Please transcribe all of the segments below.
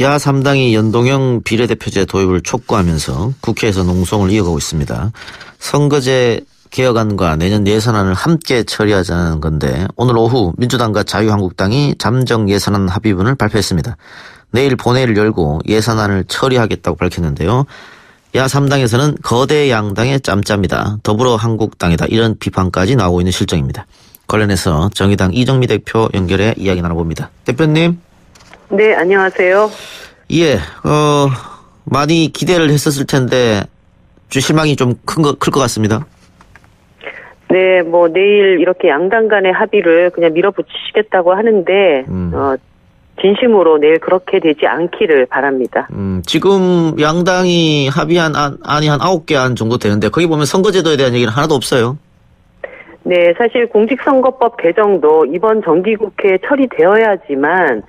야 3당이 연동형 비례대표제 도입을 촉구하면서 국회에서 농성을 이어가고 있습니다. 선거제 개혁안과 내년 예산안을 함께 처리하자는 건데 오늘 오후 민주당과 자유한국당이 잠정 예산안 합의문을 발표했습니다. 내일 본회의를 열고 예산안을 처리하겠다고 밝혔는데요. 야 3당에서는 거대 양당의 짬짬이다, 더불어 한국당이다, 이런 비판까지 나오고 있는 실정입니다. 관련해서 정의당 이정미 대표 연결해 이야기 나눠봅니다. 대표님. 네, 안녕하세요. 예, 많이 기대를 했었을 텐데 실망이 좀 클 것 같습니다. 네, 내일 이렇게 양당 간의 합의를 그냥 밀어붙이시겠다고 하는데 진심으로 내일 그렇게 되지 않기를 바랍니다. 지금 양당이 합의한 안이 한 9개 안 정도 되는데 거기 보면 선거제도에 대한 얘기는 하나도 없어요. 네, 사실 공직선거법 개정도 이번 정기국회에 처리되어야지만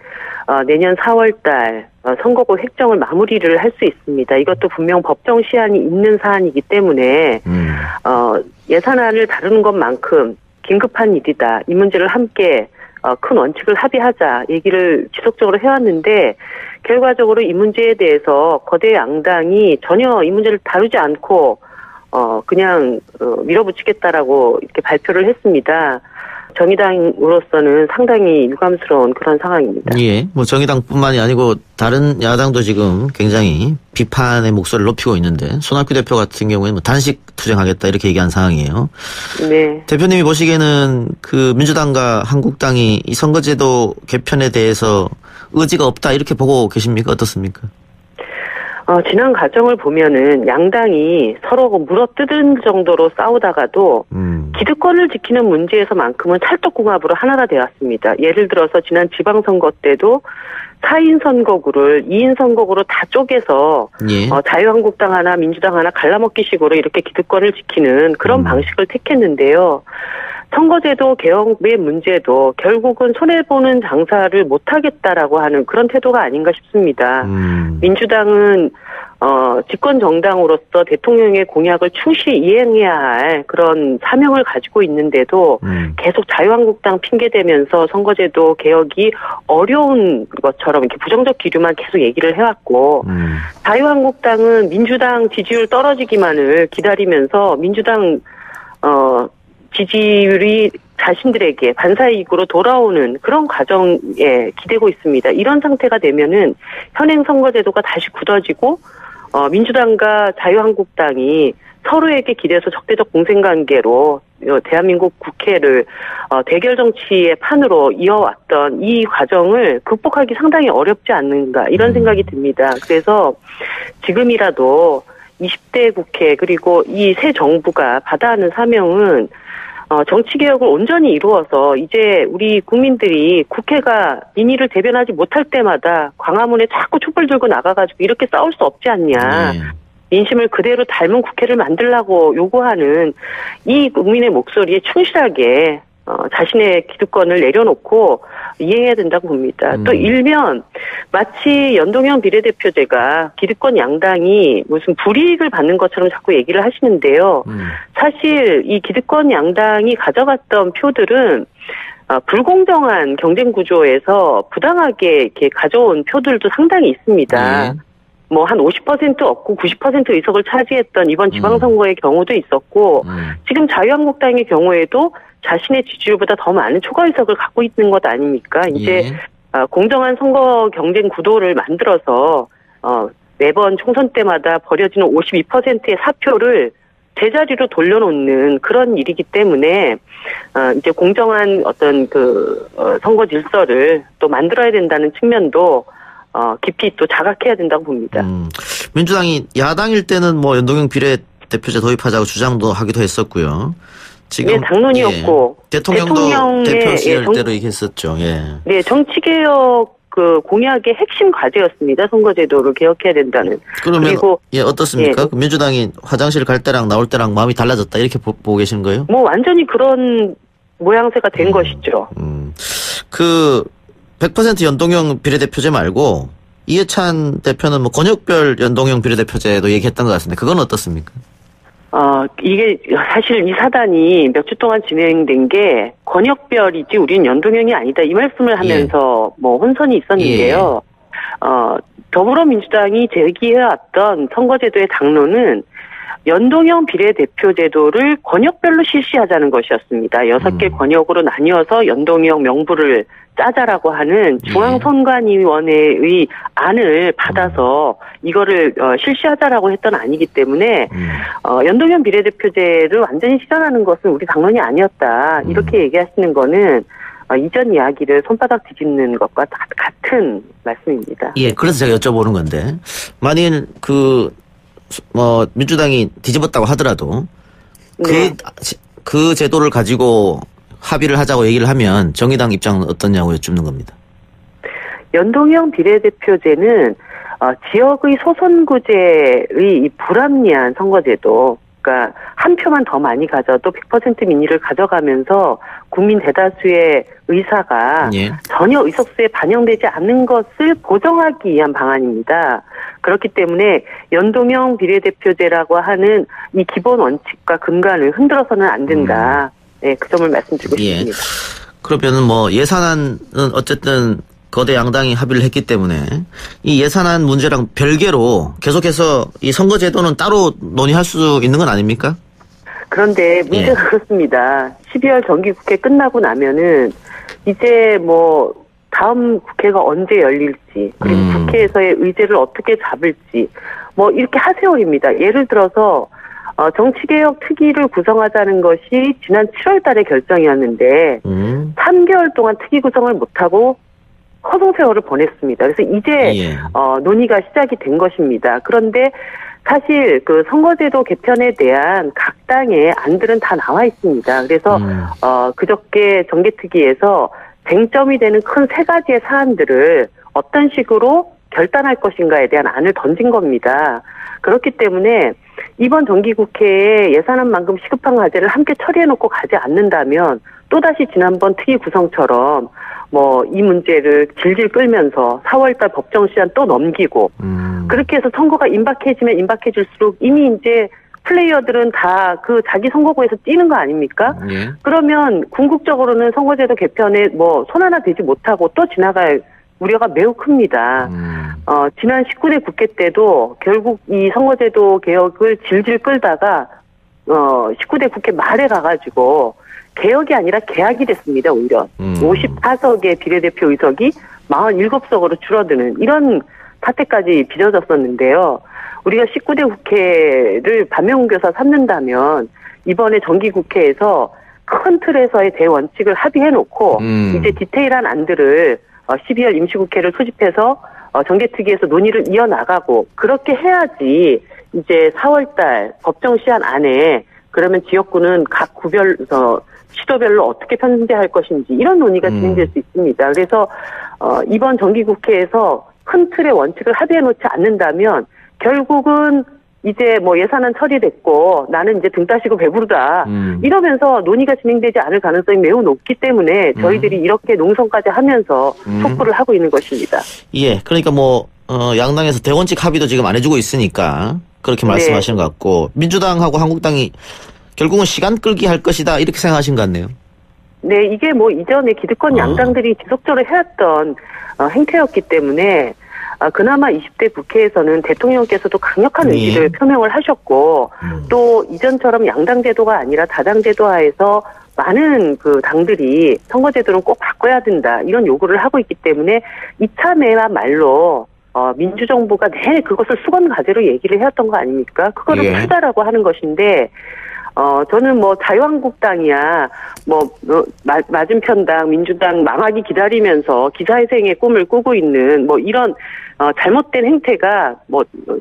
내년 4월달 선거법 획정을 마무리를 할 수 있습니다. 이것도 분명 법정 시한이 있는 사안이기 때문에 예산안을 다루는 것만큼 긴급한 일이다. 이 문제를 함께 큰 원칙을 합의하자 얘기를 지속적으로 해왔는데 결과적으로 이 문제에 대해서 거대 양당이 전혀 이 문제를 다루지 않고 그냥 밀어붙이겠다라고 이렇게 발표를 했습니다. 정의당으로서는 상당히 유감스러운 그런 상황입니다. 예, 정의당뿐만이 아니고 다른 야당도 지금 굉장히 비판의 목소리를 높이고 있는데 손학규 대표 같은 경우에는 단식 투쟁하겠다 이렇게 얘기한 상황이에요. 네. 대표님이 보시기에는 그 민주당과 한국당이 이 선거제도 개편에 대해서 의지가 없다 이렇게 보고 계십니까? 어떻습니까? 지난 과정을 보면은 양당이 서로 물어뜯은 정도로 싸우다가도 기득권을 지키는 문제에서만큼은 찰떡궁합으로 하나가 되었습니다. 예를 들어서 지난 지방선거 때도 4인 선거구를 2인 선거구로 다 쪼개서 예. 자유한국당 하나 민주당 하나 갈라먹기식으로 이렇게 기득권을 지키는 그런 방식을 택했는데요. 선거제도 개혁의 문제도 결국은 손해보는 장사를 못하겠다라고 하는 그런 태도가 아닌가 싶습니다. 민주당은 집권 정당으로서 대통령의 공약을 충실히 이행해야 할 그런 사명을 가지고 있는데도 계속 자유한국당 핑계대면서 선거제도 개혁이 어려운 것처럼 이렇게 부정적 기류만 계속 얘기를 해왔고 자유한국당은 민주당 지지율 떨어지기만을 기다리면서 민주당 지지율이 자신들에게 반사이익으로 돌아오는 그런 과정에 기대고 있습니다. 이런 상태가 되면은 현행 선거제도가 다시 굳어지고 민주당과 자유한국당이 서로에게 기대서 적대적 공생관계로 대한민국 국회를 대결 정치의 판으로 이어왔던 이 과정을 극복하기 상당히 어렵지 않는가 이런 생각이 듭니다. 그래서 지금이라도 20대 국회 그리고 이 새 정부가 받아야 하는 사명은 정치개혁을 온전히 이루어서 이제 우리 국민들이 국회가 민의를 대변하지 못할 때마다 광화문에 자꾸 촛불 들고 나가가지고 이렇게 싸울 수 없지 않냐. 민심을 그대로 닮은 국회를 만들라고 요구하는 이 국민의 목소리에 충실하게 자신의 기득권을 내려놓고 이행해야 된다고 봅니다. 또 일면 마치 연동형 비례대표제가 기득권 양당이 무슨 불이익을 받는 것처럼 자꾸 얘기를 하시는데요. 사실 이 기득권 양당이 가져갔던 표들은 불공정한 경쟁 구조에서 부당하게 이렇게 가져온 표들도 상당히 있습니다. 한 50% 얻고 90% 의석을 차지했던 이번 지방선거의 경우도 있었고 지금 자유한국당의 경우에도 자신의 지지율보다 더 많은 초과 의석을 갖고 있는 것 아닙니까? 이제 공정한 선거 경쟁 구도를 만들어서 매번 총선 때마다 벌어지는 52%의 사표를 제자리로 돌려놓는 그런 일이기 때문에 이제 공정한 어떤 선거 질서를 또 만들어야 된다는 측면도 깊이 또 자각해야 된다고 봅니다. 민주당이 야당일 때는 연동형 비례대표제 도입하자고 주장도 하기도 했었고요. 지금 당론이었고 대통령도 대표 시절 때로 얘기했었죠. 네, 정치개혁 공약의 핵심 과제였습니다. 선거제도를 개혁해야 된다는. 그러면 그리고 어떻습니까? 민주당이 화장실 갈 때랑 나올 때랑 마음이 달라졌다 이렇게 보고 계시는 거예요? 완전히 그런 모양새가 된 것이죠. 100% 연동형 비례대표제 말고 이해찬 대표는 권역별 연동형 비례대표제도 얘기했던 것 같은데 그건 어떻습니까? 이게 사실 이 사단이 몇 주 동안 진행된 게 권역별이지 우리는 연동형이 아니다 이 말씀을 하면서 혼선이 있었는데요. 더불어민주당이 제기해왔던 선거제도의 당론은 연동형 비례대표제도를 권역별로 실시하자는 것이었습니다. 6개 권역으로 나뉘어서 연동형 명부를 짜자라고 하는 중앙선관위원회의 안을 받아서 이거를 실시하자라고 했던 아니기 때문에 연동형 비례대표제를 완전히 실현하는 것은 우리 당론이 아니었다. 이렇게 얘기하시는 거는 이전 이야기를 손바닥 뒤집는 것과 같은 말씀입니다. 예, 그래서 제가 여쭤보는 건데 만일 민주당이 뒤집었다고 하더라도 네. 그 제도를 가지고 합의를 하자고 얘기를 하면 정의당 입장은 어떠냐고 여쭙는 겁니다. 연동형 비례대표제는 지역의 소선구제의 이 불합리한 선거제도, 그러니까 한 표만 더 많이 가져도 100% 민의를 가져가면서 국민 대다수의 의사가 전혀 의석수에 반영되지 않는 것을 보정하기 위한 방안입니다. 그렇기 때문에 연동형 비례대표제라고 하는 이 기본 원칙과 근간을 흔들어서는 안 된다. 네, 그 점을 말씀드리고 싶습니다. 그러면은 예산안은 어쨌든 거대 양당이 합의를 했기 때문에 이 예산안 문제랑 별개로 계속해서 이 선거제도는 따로 논의할 수 있는 건 아닙니까? 그런데 문제가 그렇습니다. 12월 정기국회 끝나고 나면은 이제 다음 국회가 언제 열릴지, 그리고 국회에서의 의제를 어떻게 잡을지, 이렇게 하세월입니다. 예를 들어서, 정치개혁 특위를 구성하자는 것이 지난 7월 달에 결정이었는데, 3개월 동안 특위 구성을 못하고 허송세월을 보냈습니다. 그래서 이제, 논의가 시작이 된 것입니다. 그런데 사실 그 선거제도 개편에 대한 각 당의 안들은 다 나와 있습니다. 그래서, 그저께 정개특위에서 쟁점이 되는 큰 3가지의 사안들을 어떤 식으로 결단할 것인가에 대한 안을 던진 겁니다. 그렇기 때문에 이번 정기국회에 예산안만큼 시급한 과제를 함께 처리해놓고 가지 않는다면 또다시 지난번 특위 구성처럼 이 문제를 질질 끌면서 4월달 법정 시한 또 넘기고 그렇게 해서 선거가 임박해지면 임박해질수록 이미 이제 플레이어들은 다 자기 선거구에서 뛰는 거 아닙니까? 그러면 궁극적으로는 선거제도 개편에 손 하나 대지 못하고 또 지나갈 우려가 매우 큽니다. 지난 19대 국회 때도 결국 이 선거제도 개혁을 질질 끌다가 19대 국회 말에 가가지고 개혁이 아니라 개학이 됐습니다. 오히려 54석의 비례대표 의석이 47석으로 줄어드는 이런 사태까지 빚어졌었는데요. 우리가 19대 국회를 반면교사 삼는다면 이번에 정기국회에서 큰 틀에서의 대원칙을 합의해놓고 이제 디테일한 안들을 12월 임시국회를 소집해서 정개특위에서 논의를 이어나가고 그렇게 해야지 이제 4월달 법정 시한 안에 그러면 지역구는 각 시도별로 어떻게 편제할 것인지 이런 논의가 진행될 수 있습니다. 그래서 이번 정기국회에서 큰 틀의 원칙을 합의해놓지 않는다면 결국은 이제 예산안 처리됐고 나는 이제 등 따시고 배부르다 이러면서 논의가 진행되지 않을 가능성이 매우 높기 때문에 저희들이 이렇게 농성까지 하면서 촉구를 하고 있는 것입니다. 예, 그러니까 양당에서 대원칙 합의도 지금 안 해주고 있으니까 그렇게 말씀하시는 것 같고 민주당하고 한국당이 결국은 시간 끌기 할 것이다 이렇게 생각하신 것 같네요. 네, 이게 이전에 기득권 양당들이 지속적으로 해왔던 행태였기 때문에 그나마 20대 국회에서는 대통령께서도 강력한 의지를 표명을 하셨고 또 이전처럼 양당 제도가 아니라 다당 제도 하에서 많은 당들이 선거제도는 꼭 바꿔야 된다 이런 요구를 하고 있기 때문에 이참에야말로 민주정부가 내 그것을 수건 과제로 얘기를 해왔던 거 아닙니까? 그거를 풀자라고 하는 것인데 저는 자유한국당이야, 맞은편당, 민주당 망하기 기다리면서 기사회생의 꿈을 꾸고 있는, 이런, 잘못된 행태가,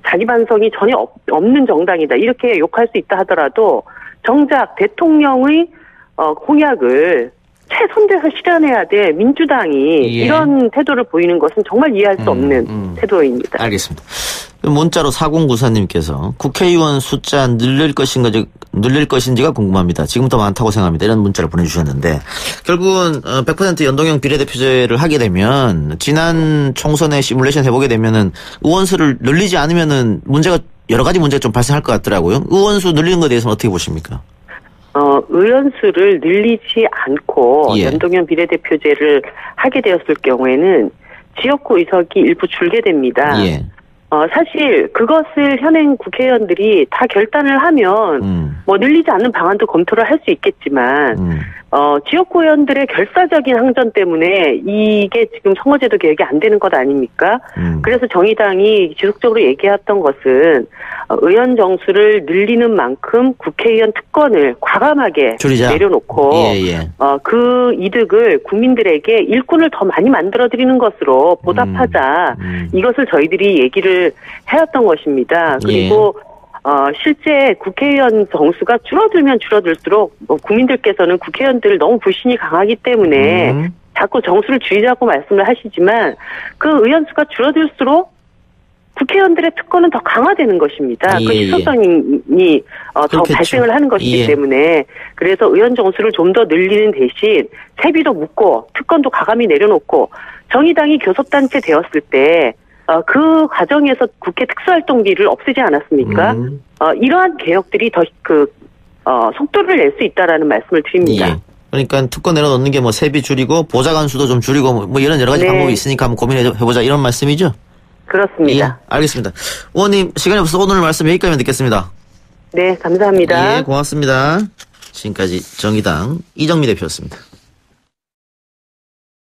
자기 반성이 전혀 없는 정당이다. 이렇게 욕할 수 있다 하더라도, 정작 대통령의, 공약을 최선돼서 실현해야 돼 민주당이 이런 태도를 보이는 것은 정말 이해할 수 없는 태도입니다. 알겠습니다. 문자로 4094님께서 국회의원 숫자 늘릴 것인지가 궁금합니다. 지금부터 많다고 생각합니다. 이런 문자를 보내주셨는데 결국은 100% 연동형 비례대표제를 하게 되면 지난 총선에 시뮬레이션 해보게 되면은 의원수를 늘리지 않으면은 여러 가지 문제가 좀 발생할 것 같더라고요. 의원수 늘리는 것에 대해서는 어떻게 보십니까? 의원수를 늘리지 않고 연동형 비례대표제를 하게 되었을 경우에는 지역구 의석이 일부 줄게 됩니다. 예. 사실 그것을 현행 국회의원들이 다 결단을 하면 뭐 늘리지 않는 방안도 검토를 할 수 있겠지만 지역구 의원들의 결사적인 항전 때문에 이게 지금 선거제도 개혁이 안 되는 것 아닙니까? 그래서 정의당이 지속적으로 얘기했던 것은 의원 정수를 늘리는 만큼 국회의원 특권을 과감하게 줄이자. 내려놓고 그 이득을 국민들에게 일꾼을 더 많이 만들어드리는 것으로 보답하자. 이것을 저희들이 얘기를 해왔던 것입니다. 그리고 실제 국회의원 정수가 줄어들면 줄어들수록 국민들께서는 국회의원들을 너무 불신이 강하기 때문에 자꾸 정수를 줄이자고 말씀을 하시지만 그 의원 수가 줄어들수록 국회의원들의 특권은 더 강화되는 것입니다. 그 희소성이 더 발생을 하는 것이기 때문에 그래서 의원 정수를 좀 더 늘리는 대신 세비도 묻고 특권도 과감히 내려놓고 정의당이 교섭단체 되었을 때 그 과정에서 국회 특수활동비를 없애지 않았습니까? 이러한 개혁들이 더 속도를 낼 수 있다라는 말씀을 드립니다. 예. 그러니까 특권 내려놓는 게 뭐 세비 줄이고 보좌관 수도 좀 줄이고 뭐 이런 여러 가지 방법이 있으니까 한번 고민해보자 이런 말씀이죠? 그렇습니다. 예, 알겠습니다. 의원님 시간이 없어서 오늘 말씀 여기까지만 듣겠습니다. 네, 감사합니다. 예, 고맙습니다. 지금까지 정의당 이정미 대표였습니다.